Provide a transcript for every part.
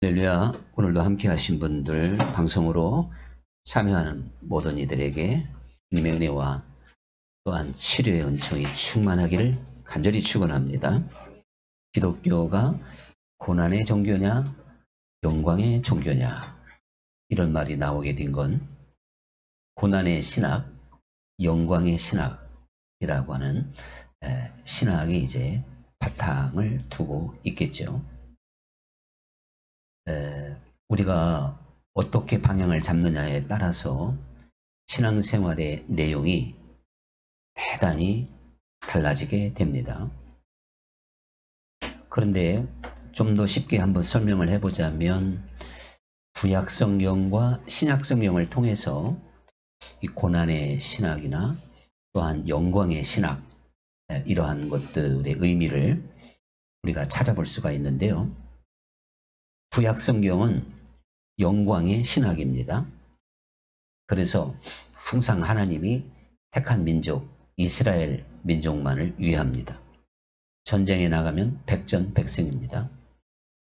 할렐루야. 오늘도 함께 하신 분들, 방송으로 참여하는 모든 이들에게 주님의 은혜와 또한 치료의 은총이 충만하기를 간절히 축원합니다. 기독교가 고난의 종교냐 영광의 종교냐, 이런 말이 나오게 된 건 고난의 신학, 영광의 신학이라고 하는 신학이 이제 바탕을 두고 있겠죠. 우리가 어떻게 방향을 잡느냐에 따라서 신앙생활의 내용이 대단히 달라지게 됩니다. 그런데 좀 더 쉽게 한번 설명을 해보자면, 구약성경과 신약성경을 통해서 이 고난의 신학이나 또한 영광의 신학, 이러한 것들의 의미를 우리가 찾아볼 수가 있는데요. 구약성경은 영광의 신학입니다. 그래서 항상 하나님이 택한 민족, 이스라엘 민족만을 위합니다. 전쟁에 나가면 백전백승입니다.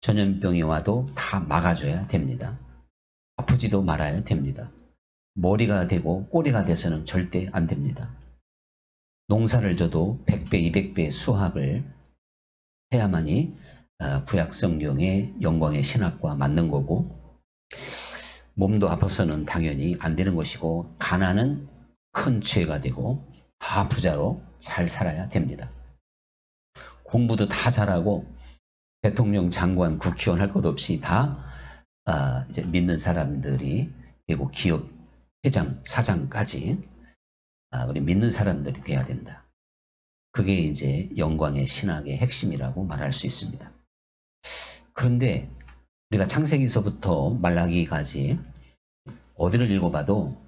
전염병이 와도 다 막아줘야 됩니다. 아프지도 말아야 됩니다. 머리가 되고 꼬리가 돼서는 절대 안 됩니다. 농사를 져도 100배, 200배 수확을 해야만이 구약성경의 영광의 신학과 맞는 거고, 몸도 아파서는 당연히 안 되는 것이고, 가난은 큰 죄가 되고 부자로 잘 살아야 됩니다. 공부도 다 잘하고 대통령, 장관, 국회의원 할 것 없이 다 이제 믿는 사람들이 되고, 기업 회장, 사장까지 우리 믿는 사람들이 돼야 된다. 그게 이제 영광의 신학의 핵심이라고 말할 수 있습니다. 그런데 우리가 창세기서부터 말라기까지 어디를 읽어봐도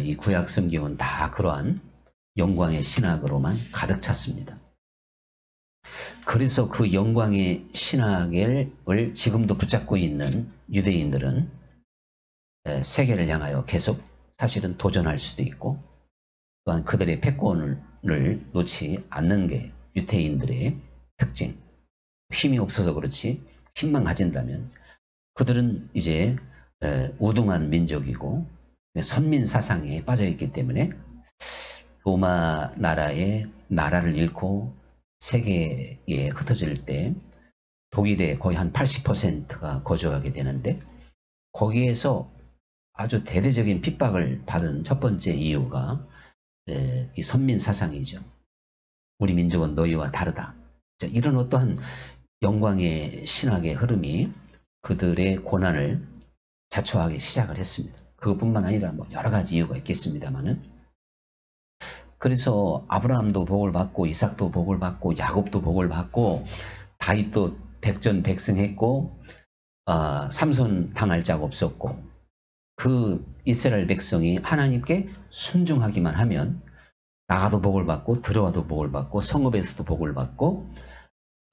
이 구약 성경은 다 그러한 영광의 신학으로만 가득 찼습니다. 그래서 그 영광의 신학을 지금도 붙잡고 있는 유대인들은 세계를 향하여 계속 사실은 도전할 수도 있고, 또한 그들의 패권을 놓지 않는 게 유대인들의 특징. 힘이 없어서 그렇지 힘만 가진다면 그들은 이제 우등한 민족이고 선민 사상에 빠져있기 때문에 로마 나라의 나라를 잃고 세계에 흩어질 때 독일의 거의 한 80%가 거주하게 되는데, 거기에서 아주 대대적인 핍박을 받은 첫 번째 이유가 이 선민 사상이죠. 우리 민족은 너희와 다르다. 자, 이런 어떠한 영광의 신학의 흐름이 그들의 고난을 자초하기 시작을 했습니다. 그것뿐만 아니라 뭐 여러 가지 이유가 있겠습니다만은, 그래서 아브라함도 복을 받고 이삭도 복을 받고 야곱도 복을 받고 다윗도 백전백승했고 삼손 당할 자 없었고, 그 이스라엘 백성이 하나님께 순종하기만 하면 나가도 복을 받고 들어와도 복을 받고 성읍에서도 복을 받고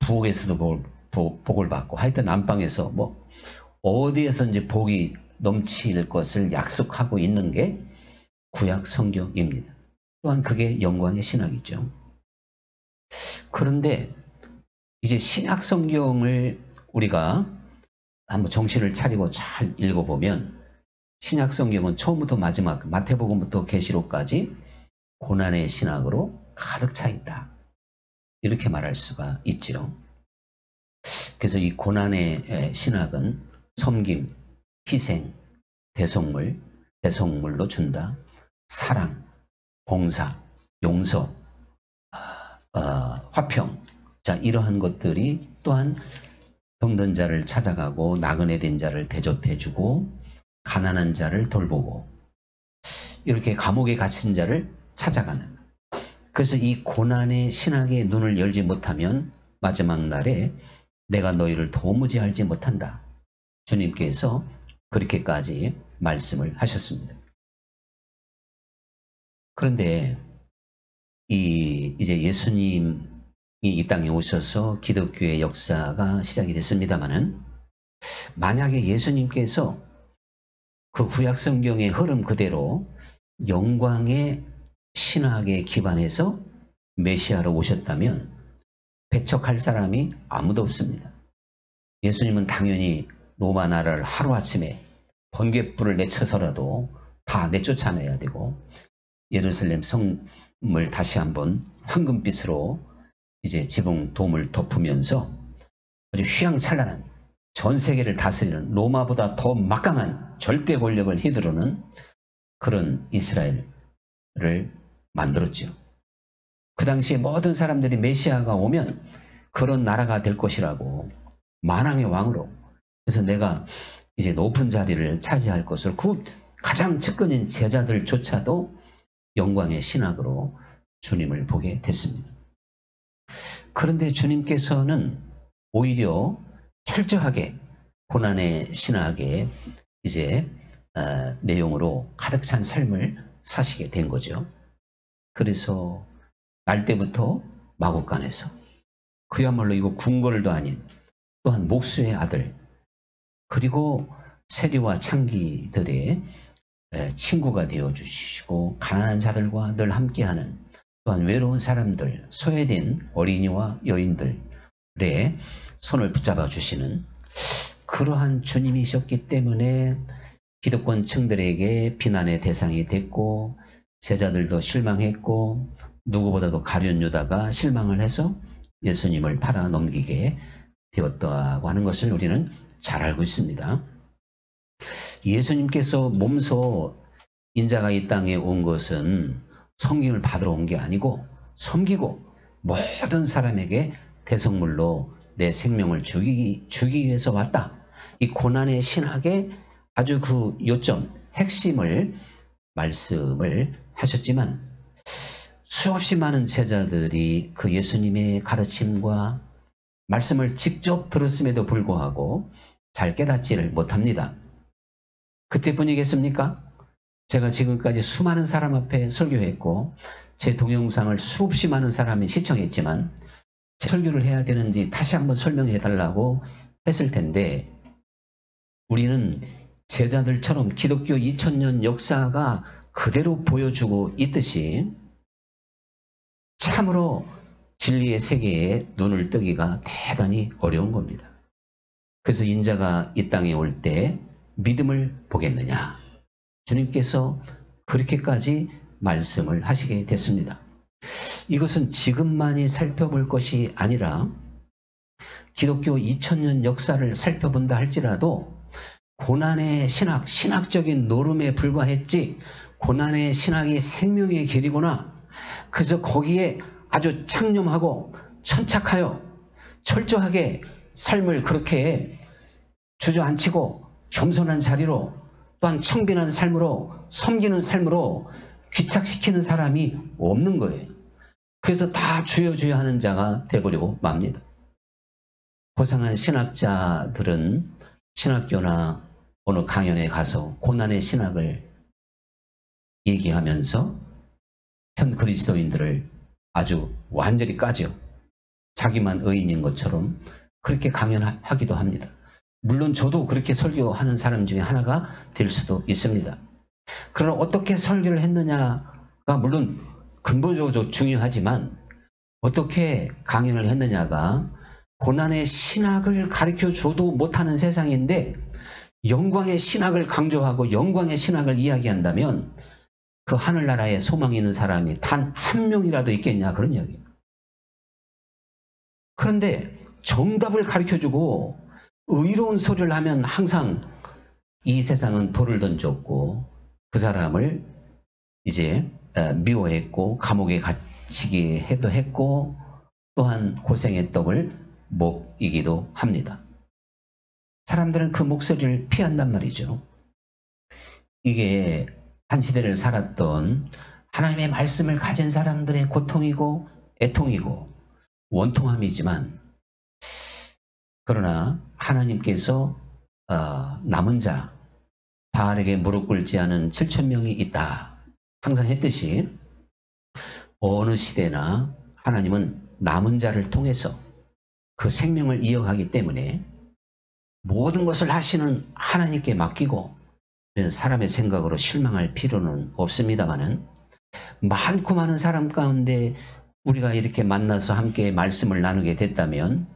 부엌에서도 복을 받고, 하여튼 안방에서 뭐 어디에서든지 복이 넘칠 것을 약속하고 있는 게 구약 성경입니다. 또한 그게 영광의 신학이죠. 그런데 이제 신약 성경을 우리가 한번 정신을 차리고 잘 읽어보면, 신약 성경은 처음부터 마지막 마태복음부터 계시록까지 고난의 신학으로 가득 차 있다. 이렇게 말할 수가 있죠. 그래서 이 고난의 신학은 섬김, 희생, 대속물로 준다, 사랑, 봉사, 용서, 화평, 자, 이러한 것들이 또한 병든 자를 찾아가고 나그네 된 자를 대접해주고 가난한 자를 돌보고 이렇게 감옥에 갇힌 자를 찾아가는, 그래서 이 고난의 신학의 눈을 열지 못하면 마지막 날에 내가 너희를 도무지 알지 못한다. 주님께서 그렇게까지 말씀을 하셨습니다. 그런데 이제 예수님이 이 땅에 오셔서 기독교의 역사가 시작이 됐습니다만은, 만약에 예수님께서 그 구약 성경의 흐름 그대로 영광의 신학에 기반해서 메시아로 오셨다면 배척할 사람이 아무도 없습니다. 예수님은 당연히 로마 나라를 하루아침에 번갯불을 내쳐서라도 다 내쫓아내야 되고, 예루살렘 성을 다시 한번 황금빛으로 이제 지붕 돔을 덮으면서 아주 휘황찬란한 전 세계를 다스리는 로마보다 더 막강한 절대 권력을 휘두르는 그런 이스라엘을 만들었죠. 그 당시에 모든 사람들이 메시아가 오면 그런 나라가 될 것이라고, 만왕의 왕으로. 그래서 내가 이제 높은 자리를 차지할 것을, 그 가장 측근인 제자들조차도 영광의 신학으로 주님을 보게 됐습니다. 그런데 주님께서는 오히려 철저하게 고난의 신학의 이제 내용으로 가득 찬 삶을 사시게 된 거죠. 그래서 날 때부터 마국간에서, 그야말로 이거 궁궐도 아닌 또한 목수의 아들, 그리고 세리와 창기들의 친구가 되어주시고, 가난한 자들과 늘 함께하는, 또한 외로운 사람들, 소외된 어린이와 여인들의 손을 붙잡아 주시는 그러한 주님이셨기 때문에 기득권층들에게 비난의 대상이 됐고, 제자들도 실망했고, 누구보다도 가룟 유다가 실망을 해서 예수님을 팔아 넘기게 되었다고 하는 것을 우리는 잘 알고 있습니다. 예수님께서 몸소 인자가 이 땅에 온 것은 섬김을 받으러 온 게 아니고, 섬기고 모든 사람에게 대성물로 내 생명을 주기 위해서 왔다. 이 고난의 신학의 아주 그 요점, 핵심을 말씀을 하셨지만, 수없이 많은 제자들이 그 예수님의 가르침과 말씀을 직접 들었음에도 불구하고 잘 깨닫지를 못합니다. 그때뿐이겠습니까? 제가 지금까지 수많은 사람 앞에 설교했고, 제 동영상을 수없이 많은 사람이 시청했지만, 제 설교를 해야 되는지 다시 한번 설명해 달라고 했을 텐데, 우리는 제자들처럼 기독교 2000년 역사가 그대로 보여주고 있듯이 참으로 진리의 세계에 눈을 뜨기가 대단히 어려운 겁니다. 그래서 인자가 이 땅에 올 때 믿음을 보겠느냐, 주님께서 그렇게까지 말씀을 하시게 됐습니다. 이것은 지금만이 살펴볼 것이 아니라 기독교 2000년 역사를 살펴본다 할지라도 고난의 신학, 신학적인 노름에 불과했지, 고난의 신학이 생명의 길이구나, 그저 거기에 아주 창념하고 천착하여 철저하게 삶을 그렇게 주저앉히고 겸손한 자리로, 또한 청빈한 삶으로, 섬기는 삶으로 귀착시키는 사람이 없는 거예요. 그래서 다 주여 주여 하는 자가 돼버리고 맙니다. 고상한 신학자들은 신학교나 어느 강연에 가서 고난의 신학을 얘기하면서 현 그리스도인들을 아주 완전히 까죠. 자기만 의인인 것처럼 그렇게 강연하기도 합니다. 물론 저도 그렇게 설교하는 사람 중에 하나가 될 수도 있습니다. 그러나 어떻게 설교를 했느냐가 물론 근본적으로 중요하지만, 어떻게 강연을 했느냐가 고난의 신학을 가르쳐줘도 못하는 세상인데 영광의 신학을 강조하고 영광의 신학을 이야기한다면 그 하늘나라에 소망이 있는 사람이 단 한 명이라도 있겠냐, 그런 이야기예요. 그런데 정답을 가르쳐주고 의로운 소리를 하면 항상 이 세상은 돌을 던졌고 그 사람을 이제 미워했고 감옥에 갇히게 해도 했고 또한 고생의 떡을 먹이기도 합니다. 사람들은 그 목소리를 피한단 말이죠. 이게 한 시대를 살았던 하나님의 말씀을 가진 사람들의 고통이고 애통이고 원통함이지만, 그러나 하나님께서 남은 자, 바알에게 무릎 꿇지 않은 7,000명이 있다 항상 했듯이, 어느 시대나 하나님은 남은 자를 통해서 그 생명을 이어가기 때문에 모든 것을 하시는 하나님께 맡기고 사람의 생각으로 실망할 필요는 없습니다만은, 많고 많은 사람 가운데 우리가 이렇게 만나서 함께 말씀을 나누게 됐다면,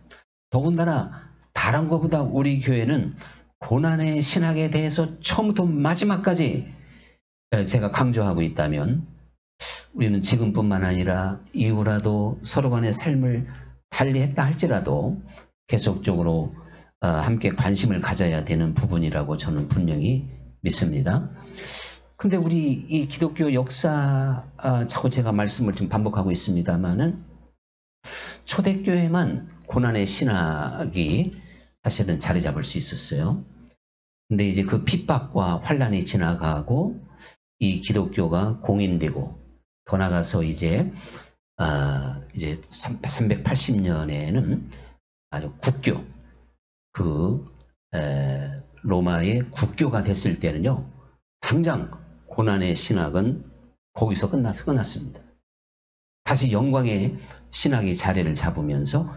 더군다나 다른 것보다 우리 교회는 고난의 신학에 대해서 처음부터 마지막까지 제가 강조하고 있다면 우리는 지금뿐만 아니라 이후라도 서로 간의 삶을 달리했다 할지라도 계속적으로 함께 관심을 가져야 되는 부분이라고 저는 분명히 믿습니다. 근데 우리 이 기독교 역사, 자꾸 제가 말씀을 좀 반복하고 있습니다만은 초대교회만 고난의 신학이 사실은 자리 잡을 수 있었어요. 근데 이제 그 핍박과 환란이 지나가고 이 기독교가 공인되고 더 나가서 이제 380년에는 아주 국교, 로마의 국교가 됐을 때는요, 당장 고난의 신학은 거기서 끝났습니다. 다시 영광의 신학이 자리를 잡으면서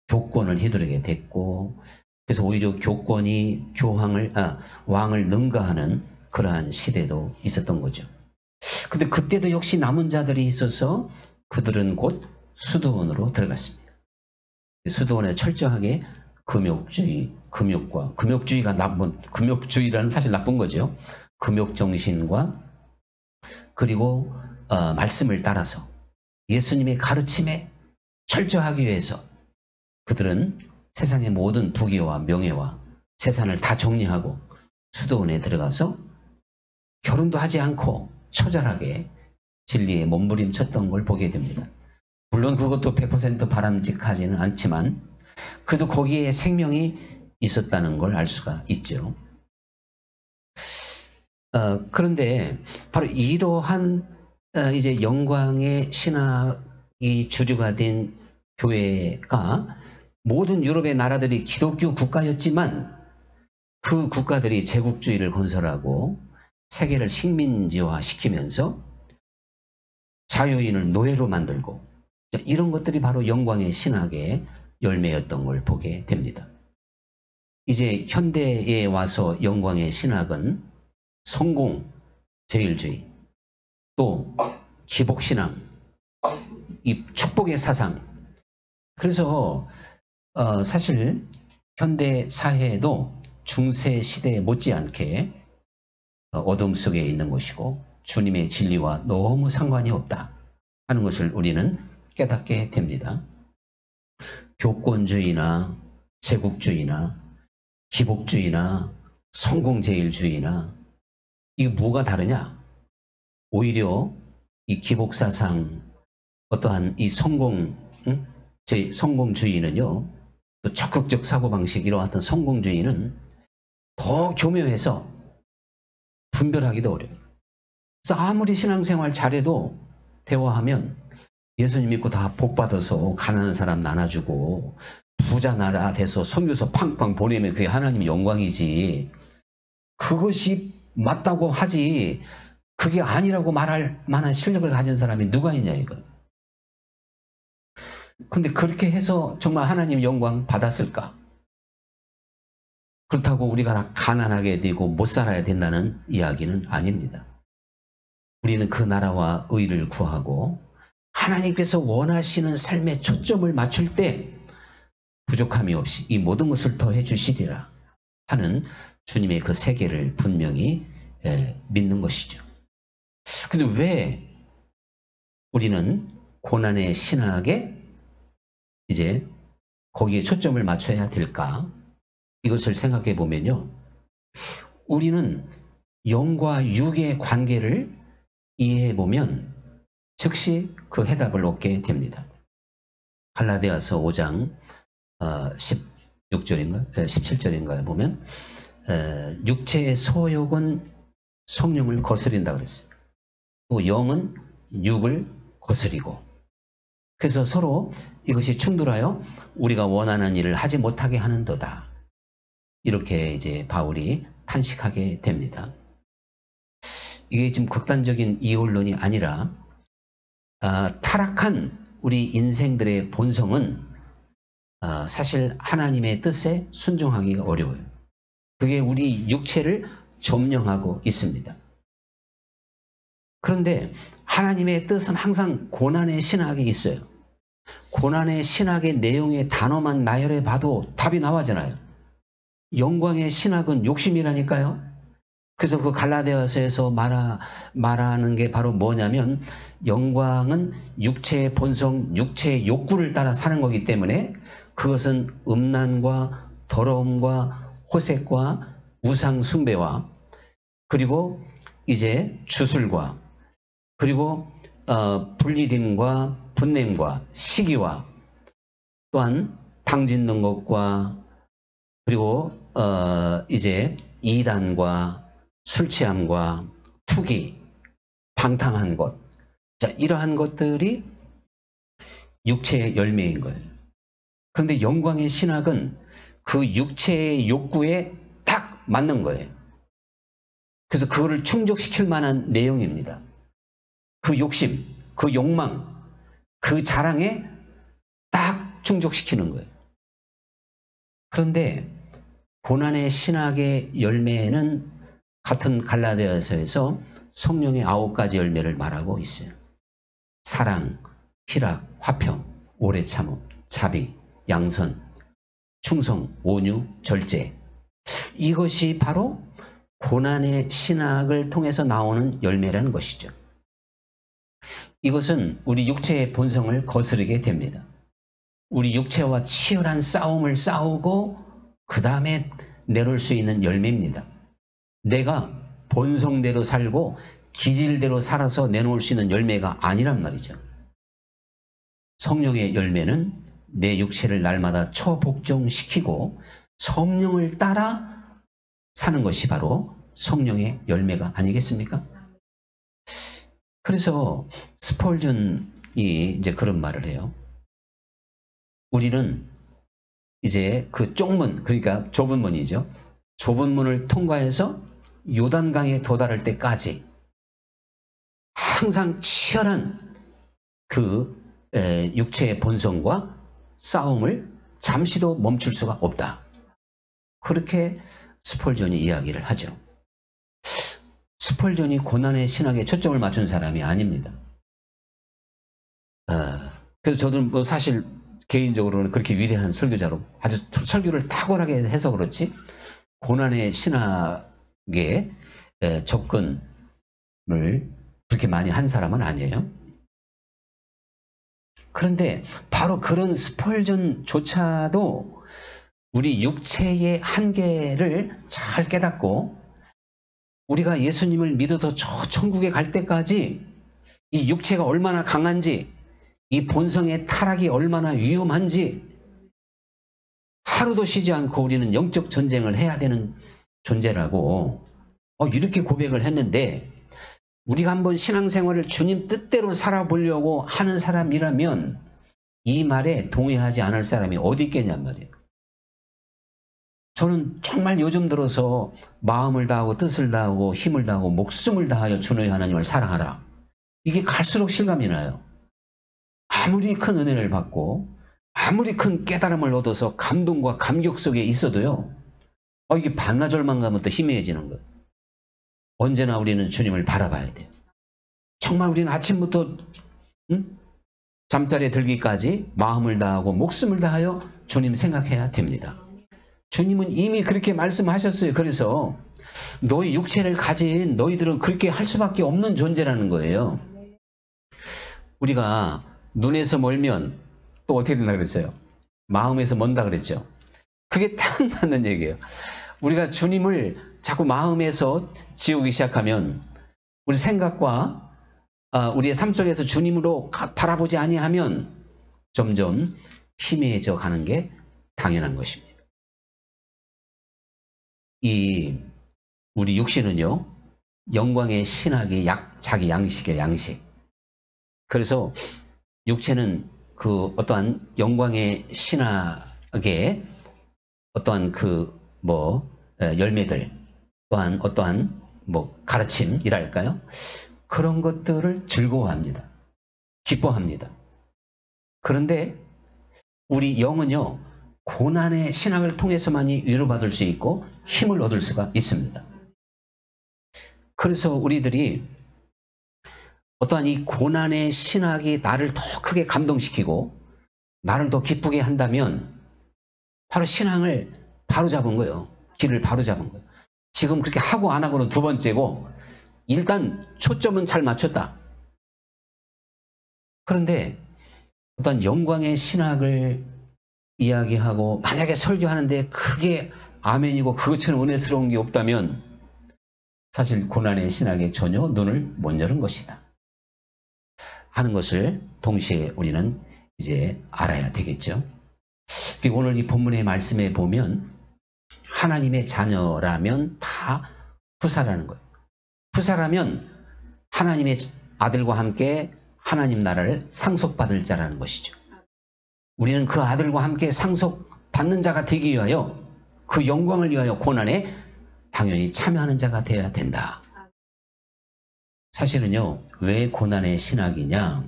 교권을 휘두르게 됐고, 그래서 오히려 교권이 왕을 능가하는 그러한 시대도 있었던 거죠. 근데 그때도 역시 남은 자들이 있어서 그들은 곧 수도원으로 들어갔습니다. 수도원에 철저하게 금욕주의라는 사실 나쁜 거죠. 금욕 정신과 그리고 말씀을 따라서 예수님의 가르침에 철저하기 위해서 그들은 세상의 모든 부귀와 명예와 재산을 다 정리하고 수도원에 들어가서 결혼도 하지 않고 처절하게 진리에 몸부림쳤던 걸 보게 됩니다. 물론 그것도 100% 바람직하지는 않지만 그래도 거기에 생명이 있었다는 걸 알 수가 있죠. 그런데 바로 이러한 이제 영광의 신학이 주류가 된 교회가 모든 유럽의 나라들이 기독교 국가였지만 그 국가들이 제국주의를 건설하고 세계를 식민지화시키면서 자유인을 노예로 만들고 이런 것들이 바로 영광의 신학의 열매였던 걸 보게 됩니다. 이제 현대에 와서 영광의 신학은 성공, 제일주의, 또 기복신앙, 이 축복의 사상. 그래서 사실 현대 사회에도 중세 시대에 못지않게 어둠 속에 있는 것이고 주님의 진리와 너무 상관이 없다 하는 것을 우리는 깨닫게 됩니다. 교권주의나 제국주의나 기복주의나 성공제일주의나 이게 뭐가 다르냐? 오히려 이 기복사상 어떠한 이 성공주의는요, 또 적극적 사고방식 이러한 어떤 성공주의는 더 교묘해서 분별하기도 어려워요. 그래서 아무리 신앙생활 잘해도 대화하면 예수님 믿고 다 복받아서 가난한 사람 나눠주고 부자 나라 돼서 선교서 팡팡 보내면 그게 하나님의 영광이지, 그것이 맞다고 하지 그게 아니라고 말할 만한 실력을 가진 사람이 누가 있냐 이거. 근데 그렇게 해서 정말 하나님 영광 받았을까? 그렇다고 우리가 다 가난하게 되고 못 살아야 된다는 이야기는 아닙니다. 우리는 그 나라와 의를 구하고 하나님께서 원하시는 삶에 초점을 맞출 때 부족함이 없이 이 모든 것을 더해 주시리라 하는 주님의 그 세계를 분명히 믿는 것이죠. 근데 왜 우리는 고난의 신학에 이제 거기에 초점을 맞춰야 될까? 이것을 생각해 보면요, 우리는 영과 육의 관계를 이해해 보면 즉시 그 해답을 얻게 됩니다. 갈라디아서 5장 16절인가 17절인가에 보면 육체의 소욕은 성령을 거스린다 그랬어요. 또 영은 육을 거스리고, 그래서 서로 이것이 충돌하여 우리가 원하는 일을 하지 못하게 하는도다. 이렇게 이제 바울이 탄식하게 됩니다. 이게 지금 극단적인 이혼론이 아니라 타락한 우리 인생들의 본성은 사실 하나님의 뜻에 순종하기가 어려워요. 그게 우리 육체를 점령하고 있습니다. 그런데 하나님의 뜻은 항상 고난의 신학에 있어요. 고난의 신학의 내용의 단어만 나열해 봐도 답이 나와잖아요. 영광의 신학은 욕심이라니까요. 그래서 그 갈라디아서에서 말하는 게 바로 뭐냐면 영광은 육체의 본성, 육체의 욕구를 따라 사는 거기 때문에 그것은 음란과 더러움과 호색과 우상 숭배와 그리고 이제 주술과 그리고 분리됨과 분냄과 시기와 또한 당짓는 것과 그리고 이제 이단과 술 취함과 투기, 방탕한 것. 자, 이러한 것들이 육체의 열매인 거예요. 그런데 영광의 신학은 그 육체의 욕구에 딱 맞는 거예요. 그래서 그거를 충족시킬 만한 내용입니다. 그 욕심, 그 욕망, 그 자랑에 딱 충족시키는 거예요. 그런데 고난의 신학의 열매는 같은 갈라디아서에서 성령의 9가지 열매를 말하고 있어요. 사랑, 희락, 화평, 오래 참음, 자비, 양선, 충성, 온유, 절제. 이것이 바로 고난의 신학을 통해서 나오는 열매라는 것이죠. 이것은 우리 육체의 본성을 거스르게 됩니다. 우리 육체와 치열한 싸움을 싸우고 그 다음에 내놓을 수 있는 열매입니다. 내가 본성대로 살고 기질대로 살아서 내놓을 수 있는 열매가 아니란 말이죠. 성령의 열매는 내 육체를 날마다 처복종시키고 성령을 따라 사는 것이 바로 성령의 열매가 아니겠습니까? 그래서 스펄전이 이제 그런 말을 해요. 우리는 이제 그 쪽문, 그러니까 좁은 문이죠. 좁은 문을 통과해서 요단강에 도달할 때까지 항상 치열한 그 육체의 본성과 싸움을 잠시도 멈출 수가 없다. 그렇게 스펄전이 이야기를 하죠. 스펄전이 고난의 신학에 초점을 맞춘 사람이 아닙니다. 그래서 저도 뭐 사실 개인적으로는 그렇게 위대한 설교자로 아주 설교를 탁월하게 해서 그렇지 고난의 신학에 접근을 그렇게 많이 한 사람은 아니에요. 그런데 바로 그런 스펄전조차도 우리 육체의 한계를 잘 깨닫고 우리가 예수님을 믿어서 저 천국에 갈 때까지 이 육체가 얼마나 강한지 이 본성의 타락이 얼마나 위험한지 하루도 쉬지 않고 우리는 영적 전쟁을 해야 되는 존재라고 이렇게 고백을 했는데 우리가 한번 신앙생활을 주님 뜻대로 살아보려고 하는 사람이라면 이 말에 동의하지 않을 사람이 어디 있겠냔 말이에요. 저는 정말 요즘 들어서 마음을 다하고 뜻을 다하고 힘을 다하고 목숨을 다하여 주 너희 하나님을 사랑하라. 이게 갈수록 실감이 나요. 아무리 큰 은혜를 받고 아무리 큰 깨달음을 얻어서 감동과 감격 속에 있어도요. 이게 반나절만 가면 또 희미해지는 거예요. 언제나 우리는 주님을 바라봐야 돼요. 정말 우리는 아침부터 잠자리에 들기까지 마음을 다하고 목숨을 다하여 주님 생각해야 됩니다. 주님은 이미 그렇게 말씀하셨어요. 그래서 너희 육체를 가진 너희들은 그렇게 할 수밖에 없는 존재라는 거예요. 우리가 눈에서 멀면 또 어떻게 된다 그랬어요? 마음에서 먼다 그랬죠. 그게 딱 맞는 얘기예요. 우리가 주님을 자꾸 마음에서 지우기 시작하면 우리 생각과 우리의 삶 속에서 주님으로 바라보지 아니하면 점점 희미해져 가는 게 당연한 것입니다. 우리 육신은요, 영광의 신학이 자기 양식이에요, 양식. 그래서 육체는 그 어떠한 영광의 신학의 어떠한 열매들, 또한 어떠한 가르침이랄까요? 그런 것들을 즐거워합니다. 기뻐합니다. 그런데 우리 영은요, 고난의 신학을 통해서만이 위로받을 수 있고 힘을 얻을 수가 있습니다. 그래서 우리들이 어떠한 이 고난의 신학이 나를 더 크게 감동시키고 나를 더 기쁘게 한다면 바로 신앙을 바로잡은 거예요. 길을 바로잡은 거예요. 지금 그렇게 하고 안 하고는 두 번째고 일단 초점은 잘 맞췄다. 그런데 어떤 영광의 신학을 이야기하고 만약에 설교하는데 크게 아멘이고 그것처럼 은혜스러운 게 없다면 사실 고난의 신학에 전혀 눈을 못 여는 것이다 하는 것을 동시에 우리는 이제 알아야 되겠죠. 그리고 오늘 이 본문의 말씀에 보면 하나님의 자녀라면 다 후사라는 거예요. 후사라면 하나님의 아들과 함께 하나님 나라를 상속받을 자라는 것이죠. 우리는 그 아들과 함께 상속받는 자가 되기 위하여 그 영광을 위하여 고난에 당연히 참여하는 자가 되어야 된다. 사실은요, 왜 고난의 신학이냐?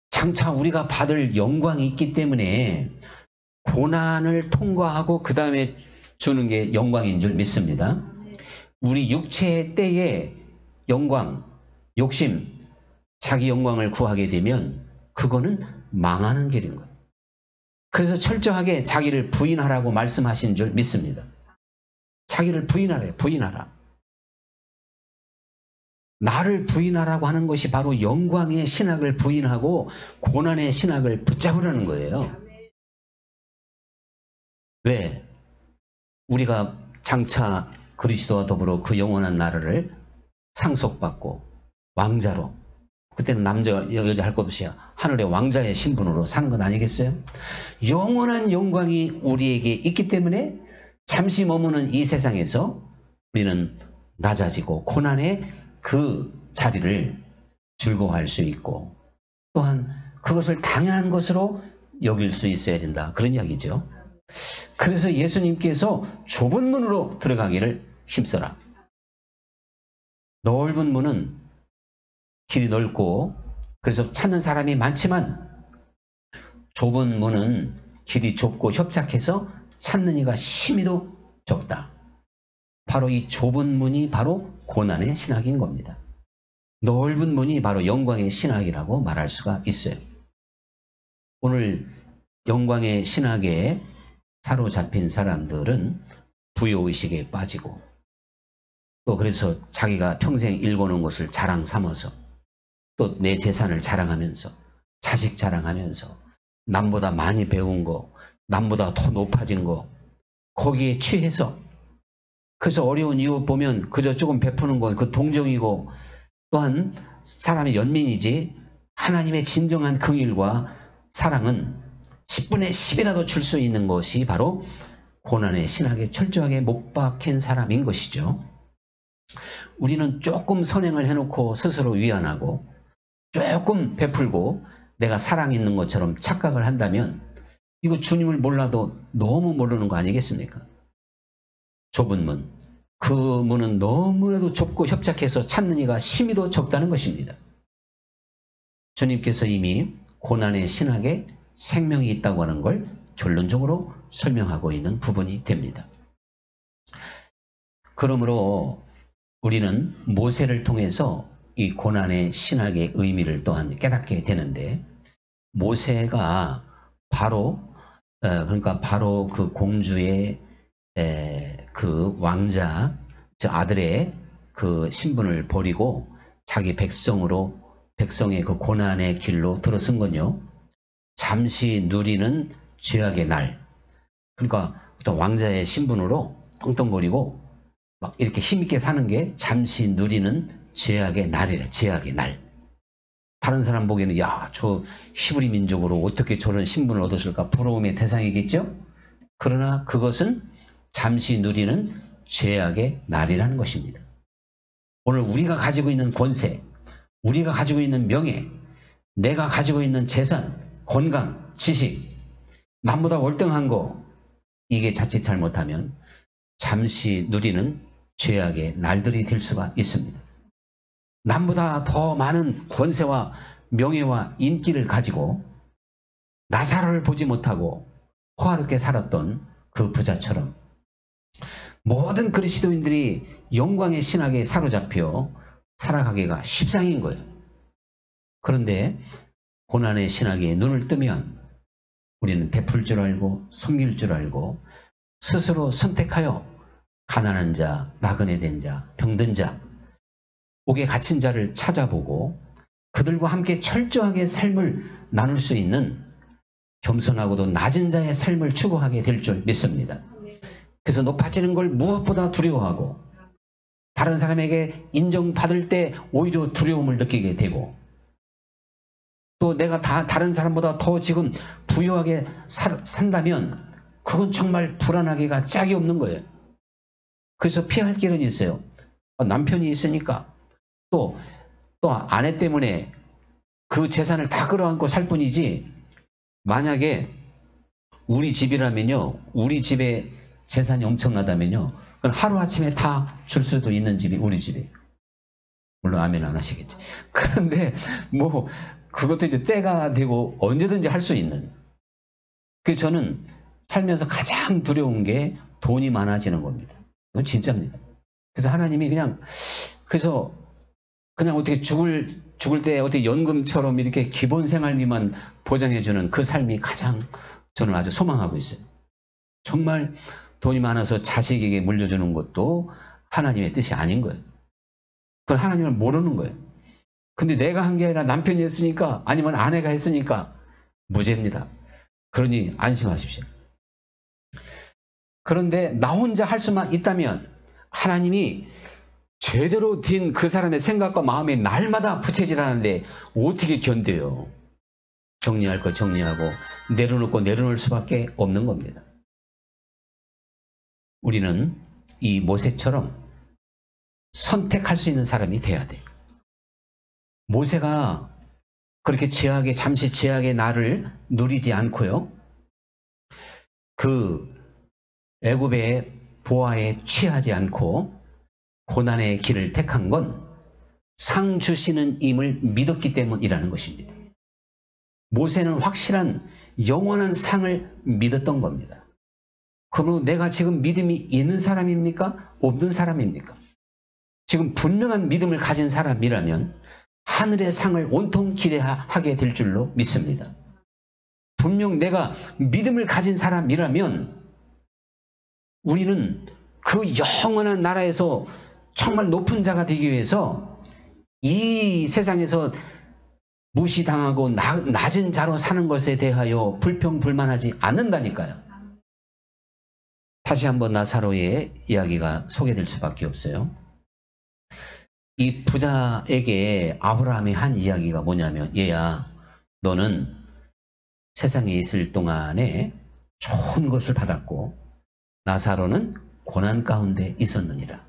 장차 우리가 받을 영광이 있기 때문에 고난을 통과하고 그 다음에 주는 게 영광인 줄 믿습니다. 우리 육체의 때에 영광, 욕심, 자기 영광을 구하게 되면 그거는 망하는 길인 거예요. 그래서 철저하게 자기를 부인하라고 말씀하신 줄 믿습니다. 자기를 부인하래요. 부인하라. 나를 부인하라고 하는 것이 바로 영광의 신학을 부인하고 고난의 신학을 붙잡으라는 거예요. 왜? 우리가 장차 그리스도와 더불어 그 영원한 나라를 상속받고 왕자로, 그때는 남자 여자 할 것 없이 하늘의 왕자의 신분으로 사는 것 아니겠어요? 영원한 영광이 우리에게 있기 때문에 잠시 머무는 이 세상에서 우리는 낮아지고 고난의 그 자리를 즐거워할 수 있고 또한 그것을 당연한 것으로 여길 수 있어야 된다. 그런 이야기죠. 그래서 예수님께서 좁은 문으로 들어가기를 힘써라. 넓은 문은 길이 넓고 그래서 찾는 사람이 많지만 좁은 문은 길이 좁고 협착해서 찾는 이가 심히도 적다. 바로 이 좁은 문이 바로 고난의 신학인 겁니다. 넓은 문이 바로 영광의 신학이라고 말할 수가 있어요. 오늘 영광의 신학에 사로잡힌 사람들은 부요의식에 빠지고 또 그래서 자기가 평생 일궈놓은 것을 자랑 삼아서 또 내 재산을 자랑하면서 자식 자랑하면서 남보다 많이 배운 거, 남보다 더 높아진 거 거기에 취해서 그래서 어려운 이웃 보면 그저 조금 베푸는 건 그 동정이고 또한 사람의 연민이지 하나님의 진정한 긍휼과 사랑은 10분의 10이라도 줄 수 있는 것이 바로 고난의 신학에 철저하게 못 박힌 사람인 것이죠. 우리는 조금 선행을 해놓고 스스로 위안하고 조금 베풀고 내가 사랑 있는 것처럼 착각을 한다면 이거 주님을 몰라도 너무 모르는 거 아니겠습니까? 좁은 문, 그 문은 너무나도 좁고 협착해서 찾는 이가 심히도 적다는 것입니다. 주님께서 이미 고난의 신학에 생명이 있다고 하는 걸 결론적으로 설명하고 있는 부분이 됩니다. 그러므로 우리는 모세를 통해서 이 고난의 신학의 의미를 또한 깨닫게 되는데 모세가 바로 그러니까 바로 그 공주의 그 왕자 저 아들의 그 신분을 버리고 자기 백성의 그 고난의 길로 들어선 건요. 잠시 누리는 죄악의 날. 그러니까 어떤 왕자의 신분으로 떵떵거리고 막 이렇게 힘있게 사는 게 잠시 누리는 죄악의 날이래. 죄악의 날. 다른 사람 보기에는 야, 저 히브리 민족으로 어떻게 저런 신분을 얻었을까 부러움의 대상이겠죠. 그러나 그것은 잠시 누리는 죄악의 날이라는 것입니다. 오늘 우리가 가지고 있는 권세, 우리가 가지고 있는 명예, 내가 가지고 있는 재산, 건강, 지식, 남보다 월등한 거 이게 자칫 잘못하면 잠시 누리는 죄악의 날들이 될 수가 있습니다. 남보다 더 많은 권세와 명예와 인기를 가지고 나사를 보지 못하고 호화롭게 살았던 그 부자처럼 모든 그리스도인들이 영광의 신학에 사로잡혀 살아가기가 십상인 거예요. 그런데 고난의 신학에 눈을 뜨면 우리는 베풀 줄 알고 섬길 줄 알고 스스로 선택하여 가난한 자, 나그네 된 자, 병든 자, 옥에 갇힌 자를 찾아보고 그들과 함께 철저하게 삶을 나눌 수 있는 겸손하고도 낮은 자의 삶을 추구하게 될 줄 믿습니다. 그래서 높아지는 걸 무엇보다 두려워하고 다른 사람에게 인정받을 때 오히려 두려움을 느끼게 되고 또 내가 다른 사람보다 더 지금 부유하게 산다면 그건 정말 불안하기가 짝이 없는 거예요. 그래서 피할 길은 있어요. 남편이 있으니까 또 아내 때문에 그 재산을 다 끌어안고 살 뿐이지 만약에 우리 집이라면요. 우리 집에 재산이 엄청나다면요. 그건 하루아침에 다 줄 수도 있는 집이 우리 집이에요. 물론 아멘 안 하시겠지. 그런데 뭐 그것도 이제 때가 되고 언제든지 할 수 있는. 그래서 저는 살면서 가장 두려운 게 돈이 많아지는 겁니다. 이건 진짜입니다. 그래서 하나님이 그래서 어떻게 죽을 때 어떻게 연금처럼 이렇게 기본 생활비만 보장해주는 그 삶이 가장 저는 아주 소망하고 있어요. 정말 돈이 많아서 자식에게 물려주는 것도 하나님의 뜻이 아닌 거예요. 그건 하나님을 모르는 거예요. 근데 내가 한 게 아니라 남편이 했으니까 아니면 아내가 했으니까 무죄입니다. 그러니 안심하십시오. 그런데 나 혼자 할 수만 있다면 하나님이 제대로 된 그 사람의 생각과 마음이 날마다 부채질하는데 어떻게 견뎌요? 정리할 거 정리하고 내려놓고 내려놓을 수밖에 없는 겁니다. 우리는 이 모세처럼 선택할 수 있는 사람이 돼야 돼요. 모세가 그렇게 잠시 죄악의 날을 누리지 않고요. 그 애굽의 보화에 취하지 않고 고난의 길을 택한 건 상 주시는 임을 믿었기 때문이라는 것입니다. 모세는 확실한 영원한 상을 믿었던 겁니다. 그러면 내가 지금 믿음이 있는 사람입니까? 없는 사람입니까? 지금 분명한 믿음을 가진 사람이라면 하늘의 상을 온통 기대하게 될 줄로 믿습니다. 분명 내가 믿음을 가진 사람이라면 우리는 그 영원한 나라에서 정말 높은 자가 되기 위해서 이 세상에서 무시당하고 낮은 자로 사는 것에 대하여 불평불만하지 않는다니까요. 다시 한번 나사로의 이야기가 소개될 수밖에 없어요. 이 부자에게 아브라함이 한 이야기가 뭐냐면 얘야 너는 세상에 있을 동안에 좋은 것을 받았고 나사로는 고난 가운데 있었느니라.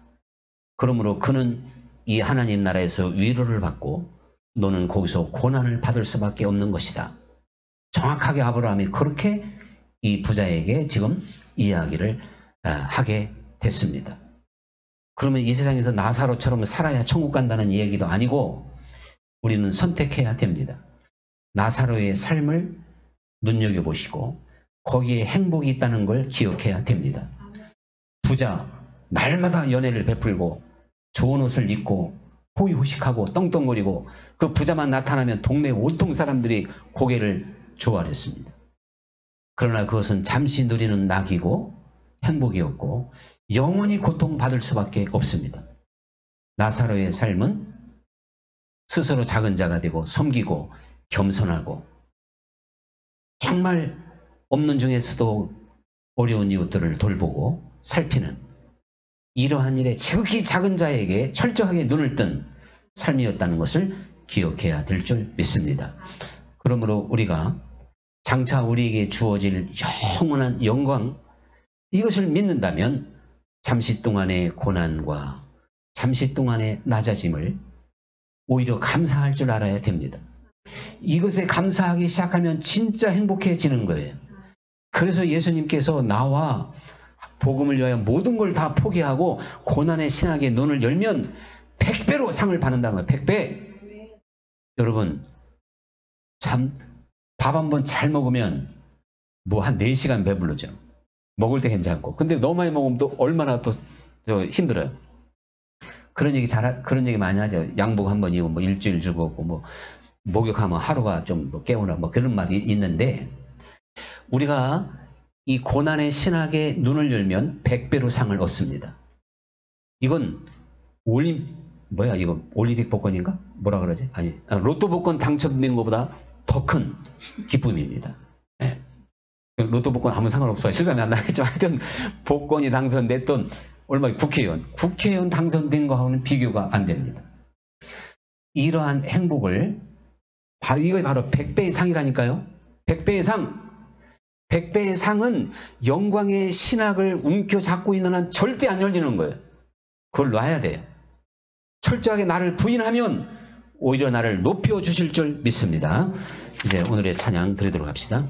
그러므로 그는 이 하나님 나라에서 위로를 받고 너는 거기서 고난을 받을 수밖에 없는 것이다. 정확하게 아브라함이 그렇게 이 부자에게 지금 이야기를 하게 됐습니다. 그러면 이 세상에서 나사로처럼 살아야 천국 간다는 얘기도 아니고 우리는 선택해야 됩니다. 나사로의 삶을 눈여겨보시고 거기에 행복이 있다는 걸 기억해야 됩니다. 부자, 날마다 연애를 베풀고 좋은 옷을 입고 호의호식하고 떵떵거리고 그 부자만 나타나면 동네 온통 사람들이 고개를 조아렸습니다. 그러나 그것은 잠시 누리는 낙이고 행복이었고 영원히 고통받을 수밖에 없습니다. 나사로의 삶은 스스로 작은 자가 되고 섬기고 겸손하고 정말 없는 중에서도 어려운 이웃들을 돌보고 살피는 이러한 일에 지극히 작은 자에게 철저하게 눈을 뜬 삶이었다는 것을 기억해야 될 줄 믿습니다. 그러므로 우리가 장차 우리에게 주어질 영원한 영광 이것을 믿는다면 잠시 동안의 고난과 잠시 동안의 낮아짐을 오히려 감사할 줄 알아야 됩니다. 이것에 감사하기 시작하면 진짜 행복해지는 거예요. 그래서 예수님께서 나와 복음을 위하여 모든 걸 다 포기하고 고난의 신학에 눈을 열면 100배로 상을 받는다는 거예요. 100배. 여러분 참 밥 한 번 잘 먹으면 뭐 한 4시간 배부르죠. 먹을 때 괜찮고. 근데 너무 많이 먹으면 또 얼마나 또 힘들어요. 그런 얘기 많이 하죠. 양복 한 번 입으면 뭐 일주일 즐겁고 뭐 목욕하면 하루가 좀 뭐 깨우나 뭐 그런 말이 있는데 우리가 이 고난의 신학에 눈을 열면 100배로 상을 얻습니다. 이건 올림픽 복권인가? 뭐라 그러지? 아니, 로또 복권 당첨된 것보다 더 큰 기쁨입니다. 네. 로또 복권 아무 상관없어요. 실감이 안 나겠지만 하여튼 복권이 당선됐던 얼마 국회의원 당선된 거하고는 비교가 안 됩니다. 이러한 행복을 이거 바로 100배의 상이라니까요. 100배의 상. 100배의 상은 영광의 신학을 움켜잡고 있는 한 절대 안 열리는 거예요. 그걸 놔야 돼요. 철저하게 나를 부인하면 오히려 나를 높여주실 줄 믿습니다. 이제 오늘의 찬양 드리도록 합시다.